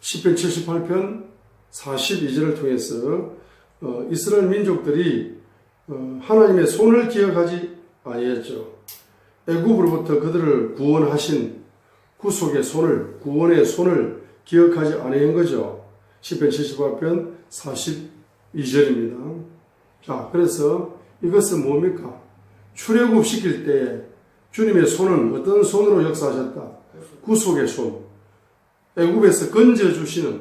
시편 78편 42절을 통해서 이스라엘 민족들이 하나님의 손을 기억하지 아니했죠. 애굽으로부터 그들을 구원하신 구속의 손을, 구원의 손을 기억하지 아니한 거죠. 시편 78편 42절입니다. 자, 그래서 이것은 뭡니까? 출애굽시킬 때 주님의 손은 어떤 손으로 역사하셨다? 구속의 손. 애굽에서 건져주시는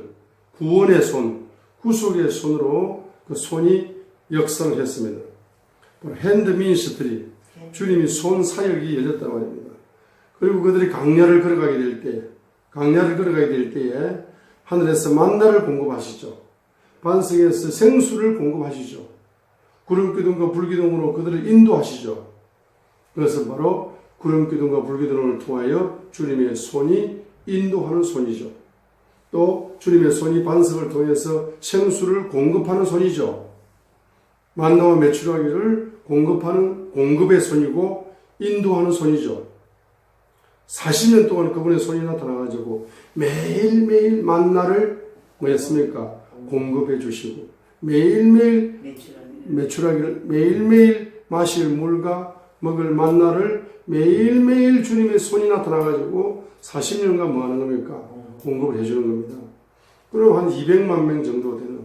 구원의 손, 구속의 손으로 그 손이 역사했습니다. 핸드 미니스트리, 주님이 손 사역이 열렸단 말입니다. 그리고 그들이 강야를 걸어가게 될 때에 하늘에서 만나를 공급하시죠. 반석에서 생수를 공급하시죠. 구름기둥과 불기둥으로 그들을 인도하시죠. 그것은 바로 구름기둥과 불기둥을 통하여 주님의 손이 인도하는 손이죠. 또 주님의 손이 반석을 통해서 생수를 공급하는 손이죠. 만나와 메추라기를 공급하는 공급의 손이고 인도하는 손이죠. 40년 동안 그분의 손이 나타나가지고 매일매일 만나를 뭐였습니까? 공급해 주시고 매일매일 메추라기를 매일매일 마실 물과 먹을 만나를 매일매일 주님의 손이 나타나가지고 40년간 뭐 하는 겁니까? 공급을 해주는 겁니다. 그럼 한 200만 명 정도 되는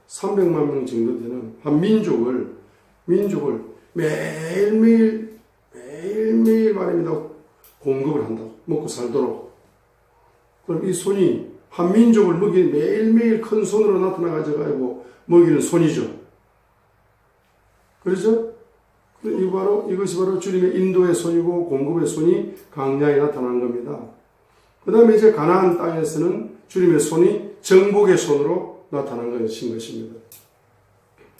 300만 명 정도 되는 한 민족을 매일매일 말입니다. 공급을 한다. 먹고 살도록. 그럼 이 손이 한 민족을 매일매일 큰 손으로 나타나가지고 먹이는 손이죠. 그렇죠? 이것이 바로 주님의 인도의 손이고 공급의 손이 강야에 나타난 겁니다. 그 다음에 이제 가나안 땅에서는 주님의 손이 정복의 손으로 나타난 것입니다.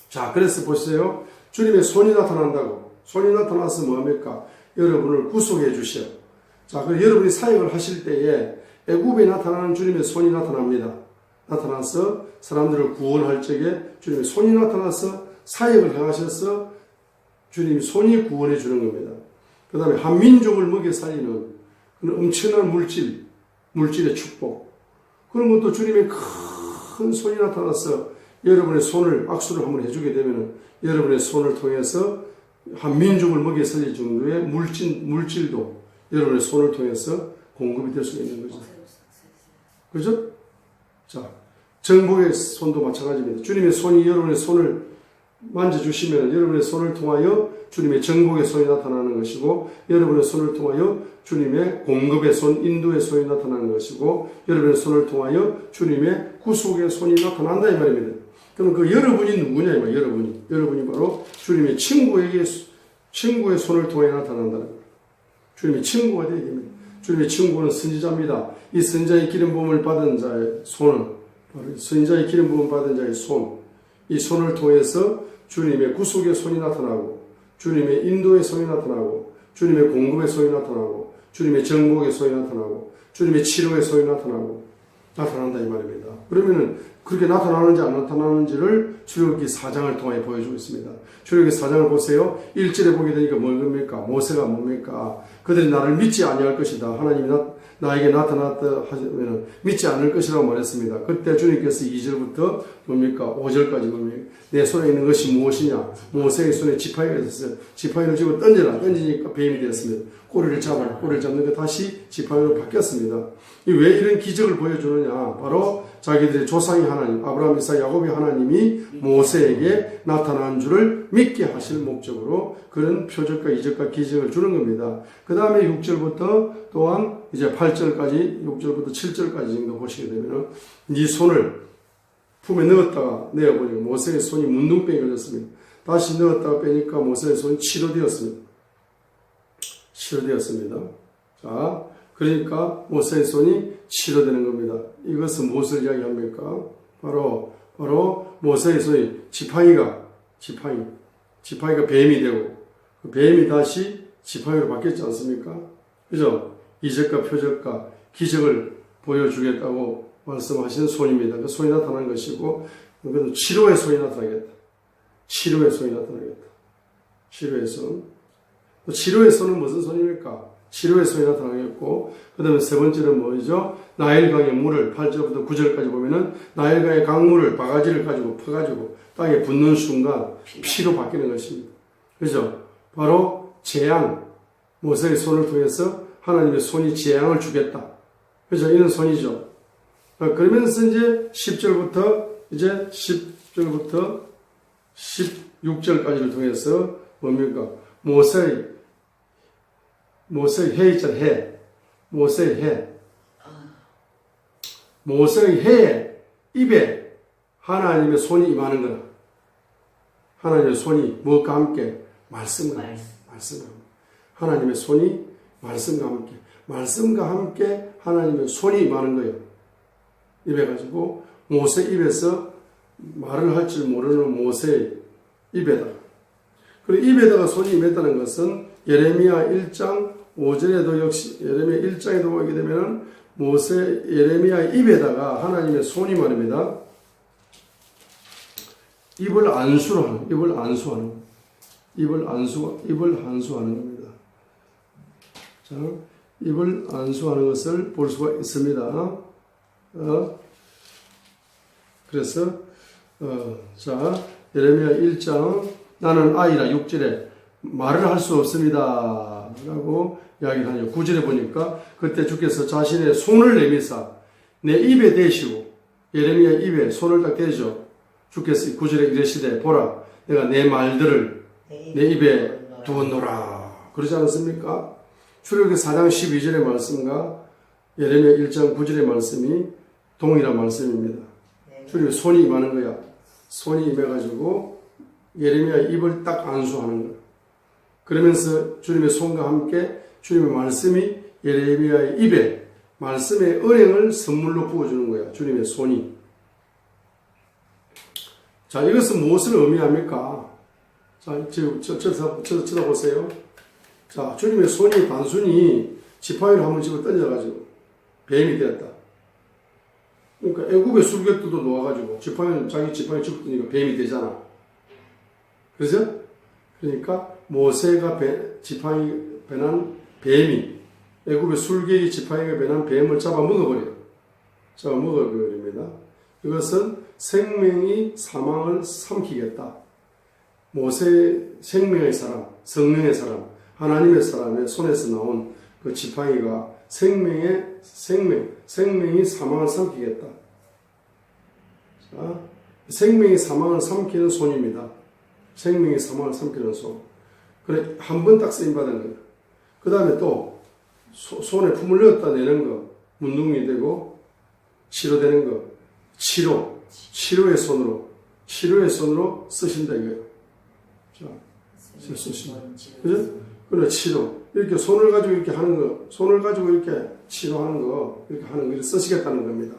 자, 그래서 보세요. 주님의 손이 나타난다고. 손이 나타나서 뭐합니까? 여러분을 구속해 주셔. 자, 그럼 여러분이 사역을 하실 때에 애굽에 나타나는 주님의 손이 나타납니다. 나타나서 사람들을 구원할 적에 주님의 손이 나타나서 사역을 행하셔서 주님이 손이 구원해 주는 겁니다. 그 다음에 한 민족을 먹여 살리는 그런 엄청난 물질의 축복. 그런 것도 주님의 큰 손이 나타나서 여러분의 손을 악수를 한번 해주게 되면 여러분의 손을 통해서 한 민족을 먹여 살릴 정도의 물질도 여러분의 손을 통해서 공급이 될 수 있는 거죠. 그죠? 자, 정복의 손도 마찬가지입니다. 주님의 손이 여러분의 손을 만져주시면 여러분의 손을 통하여 주님의 정복의 손이 나타나는 것이고 여러분의 손을 통하여 주님의 공급의 손, 인도의 손이 나타나는 것이고 여러분의 손을 통하여 주님의 구속의 손이 나타난다 이 말입니다. 그럼 그 여러분이 누구냐 이 말이에요. 여러분이 바로 주님의 친구의 손을 통해 나타난다는 거예요. 주님의 친구가 되게 됩니다. 주님의 친구는 선지자입니다. 이 선지자의 기름 부음을 받은 자의 손은 바로 선지자의 기름 부음 받은 자의 손, 이 손을 통해서 주님의 구속의 손이 나타나고 주님의 인도의 손이 나타나고 주님의 공급의 손이 나타나고 주님의 정복의 손이 나타나고 주님의 치료의 손이 나타난다 이 말입니다. 그러면은 그렇게 나타나는지 안 나타나는지를 출애굽기 4장을 통해 보여주고 있습니다. 출애굽기 4장을 보세요. 1절에 보게 되니까 뭡니까? 모세가 뭡니까? 그들이 나를 믿지 아니할 것이다. 하나님이 나에게 나타났다 하시면 믿지 않을 것이라고 말했습니다. 그때 주님께서 2절부터 뭡니까? 5절까지 뭡니까? 내 손에 있는 것이 무엇이냐? 모세의 손에 지팡이가 있었어요. 지팡이를 쥐고 던져라. 던지니까 뱀이 되었습니다. 꼬리를 잡아라. 꼬리를 잡는 게 다시 지팡이로 바뀌었습니다. 왜 이런 기적을 보여주느냐? 바로 자기들의 조상이 하나님, 아브라함, 이삭, 야곱의 하나님이 모세에게 나타난 줄을 믿게 하실 목적으로 그런 표적과 이적과 기적을 주는 겁니다. 그 다음에 6절부터 또한 이제 8절까지, 6절부터 7절까지 정도 보시게 되면은 네 손을 품에 넣었다가 내어보니까 모세의 손이 문둥병이 걸렸습니다. 다시 넣었다가 빼니까 모세의 손이 치료되었습니다. 자, 그러니까 모세의 손이 치료되는 겁니다. 이것은 무엇을 이야기합니까? 바로 모세의 손이 지팡이가 뱀이 되고 그 뱀이 다시 지팡이로 바뀌었지 않습니까? 그죠? 이적과 표적과 기적을 보여주겠다고 말씀하시는 손입니다. 그 손이 나타난 것이고 그것은 치료의 손이 나타나겠다. 치료의 손. 치료의 손은 무슨 손입니까? 치료의 손이 나타나겠고, 그 다음에 세 번째는 뭐죠? 나일강의 물을 8절부터 9절까지 보면은 나일강의 강물을 바가지를 가지고 퍼가지고 땅에 붓는 순간 피로 바뀌는 것입니다. 그죠? 바로 재앙, 모세의 손을 통해서 하나님의 손이 재앙을 주겠다. 그죠? 이런 손이죠. 그러면서 이제 10절부터 16절까지를 통해서 뭡니까? 모세의 해 있잖아요. 해. 모세의 해. 모세의 해에 입에 하나님의 손이 임하는 거다. 하나님의 손이 무엇과 함께? 말씀과 말씀과 하나님의 손이 말씀과 함께 하나님의 손이 임하는 거예요. 입에 가지고 모세 입에서 말을 할 줄 모르는 모세의 입에다가, 그리고 입에다가 손이 임했다는 것은 예레미야 1장 5절에도 역시 예레미야 1장에도 보게 되면 예레미야의 입에다가 하나님의 손이 말입니다. 입을 안수하는 겁니다. 자, 입을 안수하는 것을 볼 수가 있습니다. 그래서 자, 예레미야 1장 나는 아이라 6절에 말을 할 수 없습니다 라고 이야기를 하죠. 9절에 보니까 그때 주께서 자신의 손을 내미사 내 입에 대시고, 예레미야 입에 손을 딱 대죠. 주께서 9절에 이르시되 보라 내가 내 말들을 내 입에 두었노라 그러지 않았습니까? 출애굽기 4장 12절의 말씀과 예레미야 1장 9절의 말씀이 동일한 말씀입니다. 출애굽기 손이 임하는 거야. 손이 임해가지고 예레미야 입을 딱 안수하는 거야. 그러면서 주님의 손과 함께 주님의 말씀이 예레미야의 입에 말씀의 은행을 선물로 부어주는 거야. 주님의 손이. 자, 이것은 무엇을 의미합니까? 자, 지금 쳐다보세요. 자, 주님의 손이 단순히 지팡이를 한번 집어 던져가지고 뱀이 되었다. 그러니까 애굽의 술객들도 놓아가지고 자기 지팡이 집어 던지니까 뱀이 되잖아. 그죠? 그러니까 모세가 지팡이 배난 뱀이, 애굽의 술객이 지팡이가 배난 뱀을 잡아 먹어버립니다. 이것은 생명이 사망을 삼키겠다. 모세의 생명의 사람, 성령의 사람, 하나님의 사람의 손에서 나온 그 지팡이가 생명이 사망을 삼키겠다. 자, 생명이 사망을 삼키는 손입니다. 생명이 사망을 삼키는 손. 그래, 한 번 딱 쓰임받은 거예요. 그 다음에 또, 손에 품을 넣었다 내는 거, 문둥이 되고, 치료되는 거, 치료의 손으로 쓰신다 이거예요. 자, 쓰신다. 그죠? 그래, 치료. 이렇게 손을 가지고 이렇게 하는 거, 손을 가지고 이렇게 치료하는 거, 이렇게 하는 거, 이렇게 쓰시겠다는 겁니다.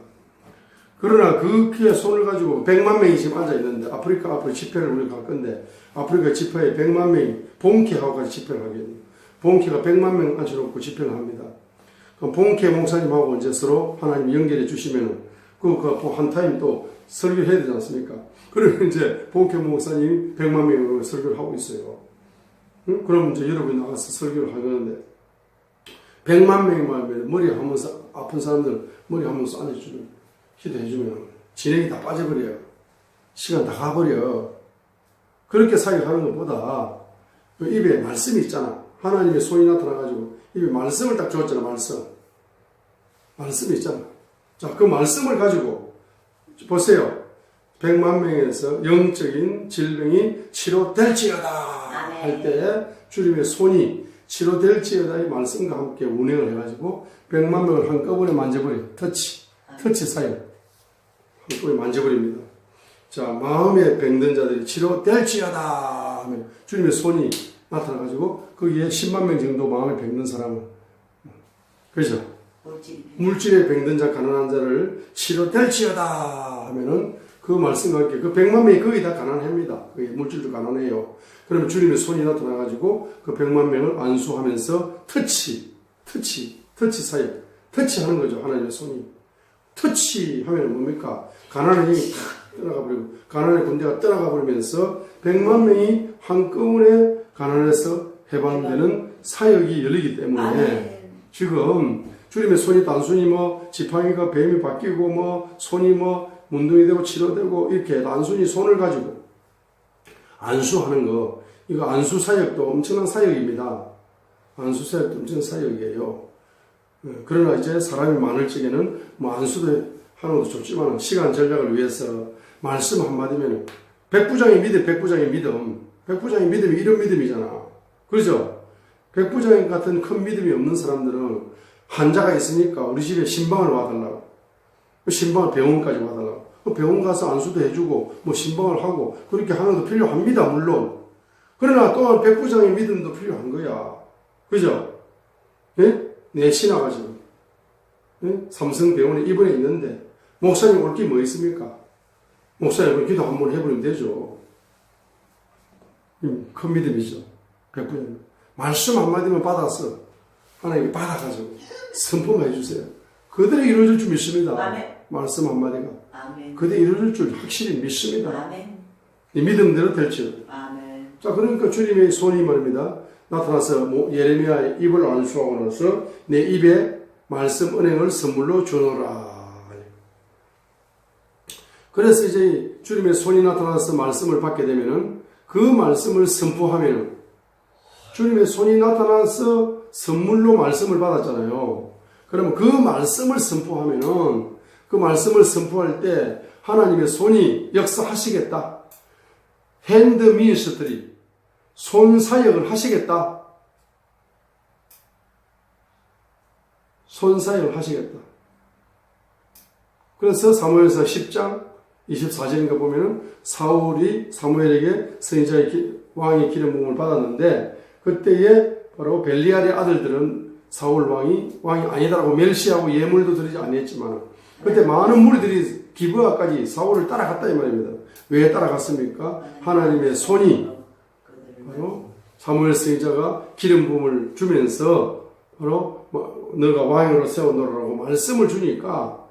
그러나 그 귀에 손을 가지고 100만 명이 지금 앉아있는데, 아프리카 앞으로 집회를 우리가 갈 건데, 아프리카 집회에 100만 명이 본캐하고 같이 집회를 하겠네요. 본캐가 100만 명 앉혀놓고 집회를 합니다. 그럼 본캐 목사님하고 이제 서로 하나님 연결해 주시면은, 한 타임 또 설교를 해야 되지 않습니까? 그러면 이제 본캐 목사님이 100만 명으로 설교를 하고 있어요. 응? 그럼 이제 여러분이 나가서 설교를 하는데, 100만 명이 말하면 머리 하면서, 아픈 사람들 머리 하면서 앉아주는, 기도해주면 진행이 다 빠져버려요. 시간 다 가버려. 그렇게 사역하는 것보다 그 입에 말씀이 있잖아. 하나님의 손이 나타나가지고 입에 말씀을 딱 주었잖아. 말씀이 있잖아. 자, 그 말씀을 가지고 보세요. 100만 명에서 영적인 질병이 치료될지어다 할 때 주님의 손이 치료될지어다 이 말씀과 함께 운행을 해가지고 100만 명을 한꺼번에 만져버려. 터치 사역 한꺼번에 만져버립니다. 자, 마음에 병든 자들이 치료될지어다 하면 주님의 손이 나타나가지고 거기에 10만 명 정도 마음에 병든 사람은, 그죠? 물질에 병든 자, 가난한 자를 치료될지어다 하면은 그 말씀과 함께 그 100만 명이 거의 다 가난합니다. 거의 물질도 가난해요. 그러면 주님의 손이 나타나가지고 그 100만 명을 안수하면서 터치 사역, 터치하는 거죠. 하나님의 손이. 터치하면 뭡니까? 가난의 힘이 탁 떠나가 버리고, 가난의 군대가 떠나가 버리면서 100만 명이 한꺼번에 가난에서 해방되는 사역이 열리기 때문에 아멘. 지금 주님의 손이 단순히 뭐 지팡이가 뱀이 바뀌고 뭐 손이 뭐 문둥이 되고 치료되고 이렇게 단순히 손을 가지고 안수하는 거, 이거 안수 사역도 엄청난 사역입니다. 안수 사역도 엄청난 사역이에요. 그러나 이제 사람이 많을 적에는 뭐 안수도 하는 것도 좋지만 시간 전략을 위해서 말씀 한마디면 백부장의 믿음, 백부장의 믿음, 백부장의 믿음이 이런 믿음이잖아. 그렇죠? 백부장 같은 큰 믿음이 없는 사람들은 환자가 있으니까 우리 집에 신방을 와달라고. 신방을 병원까지 와달라고. 병원 가서 안수도 해주고 뭐 신방을 하고 그렇게 하는 것도 필요합니다. 물론. 그러나 또한 백부장의 믿음도 필요한 거야. 그죠? 예? 내 신하가 지금 삼성병원에 입원해 있는데 목사님 올 게 뭐 있습니까? 목사님 기도 한번 해버리면 되죠. 큰 믿음이죠. 백부장. 말씀 한마디만 받아서 하나님이 받아가지고 선포해 주세요. 그대로 이루어질 줄 믿습니다. 아멘. 말씀 한마디가. 아멘. 그대로 이루어질 줄 확실히 믿습니다. 아멘. 이 믿음대로 될지. 아멘. 자, 그러니까 주님의 손이 말입니다. 나타나서 예레미야의 입을 안수하고 나서 내 입에 말씀 은행을 선물로 주노라. 그래서 이제 주님의 손이 나타나서 말씀을 받게 되면은 그 말씀을 선포하면은 주님의 손이 나타나서 선물로 말씀을 받았잖아요. 그러면 그 말씀을 선포하면은 그 말씀을 선포할 때 하나님의 손이 역사하시겠다. 핸드 미니스트리, 손 사역을 하시겠다. 손 사역을 하시겠다. 그래서 사무엘서 10장 24절인가 보면은 사울이 사무엘에게 선지자의 왕의 기름 부음을 받았는데 그때에 바로 벨리알의 아들들은 사울 왕이 아니다라고 멸시하고 예물도 드리지 아니했지만 그때 많은 무리들이 기브아까지 사울을 따라갔다 이 말입니다. 왜 따라갔습니까? 하나님의 손이 바로 사무엘 선지자가 기름 부음을 주면서 바로 너가 왕으로 세워놓으라고 말씀을 주니까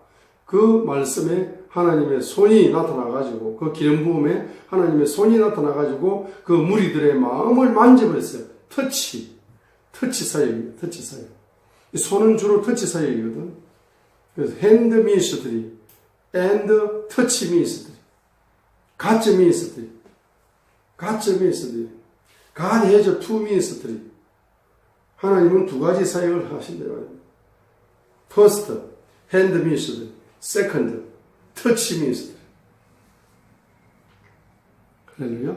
그 말씀에 하나님의 손이 나타나가지고 그 기름 부음에 하나님의 손이 나타나가지고 그 무리들의 마음을 만져버렸어요. 터치 사역입니다. 터치 사역. 이 손은 주로 터치 사역이거든. 그래서 hand ministry and touch ministry, God ministry, God ministry, God has two ministry. 하나님은 두 가지 사역을 하신대요. First, hand ministry. Second, touch ministry. 할렐루야.